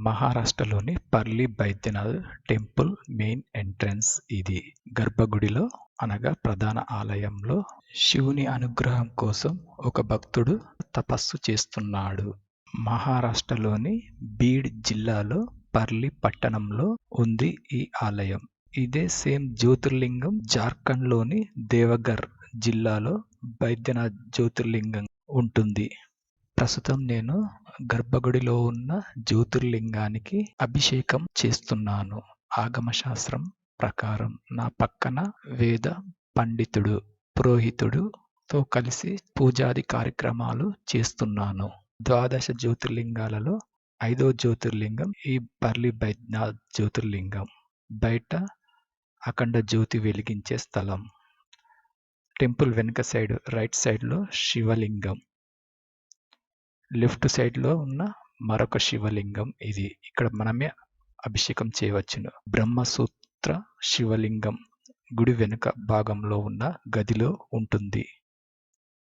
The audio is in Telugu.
మహారాష్ట్రలోని Palri Baidyanath temple main entrance ఇది. గర్భగుడిలో అనగా ప్రధాన ఆలయంలో శివుని అనుగ్రహం కోసం ఒక భక్తుడు తపస్సు చేస్తున్నాడు. మహారాష్ట్రలోని బీడ్ జిల్లాలో పర్లీ పట్టణంలో ఉంది ఈ ఆలయం. ఇదే సేమ్ జ్యోతిర్లింగం జార్ఖండ్లోని దేవగర్ జిల్లాలో బైద్యనాథ్ జ్యోతిర్లింగం ఉంటుంది. ప్రస్తుతం నేను గర్భగుడిలో ఉన్న జ్యోతిర్లింగానికి అభిషేకం చేస్తున్నాను. ఆగమశాస్త్రం ప్రకారం నా పక్కన వేద పండితుడు, పురోహితుడుతో కలిసి పూజాది కార్యక్రమాలు చేస్తున్నాను. ద్వాదశ జ్యోతిర్లింగాలలో 5వ జ్యోతిర్లింగం ఈ పర్లీ బైద్యనాథ్ జ్యోతిర్లింగం. బయట అఖండ జ్యోతి వెలిగించే స్థలం. టెంపుల్ వెనుక సైడ్ రైట్ సైడ్లో శివలింగం, లెఫ్ట్ సైడ్లో ఉన్న మరొక శివలింగం ఇది. ఇక్కడ మనమే అభిషేకం చేయవచ్చును. బ్రహ్మసూత్ర శివలింగం గుడి వెనుక భాగంలో ఉన్న గదిలో ఉంటుంది.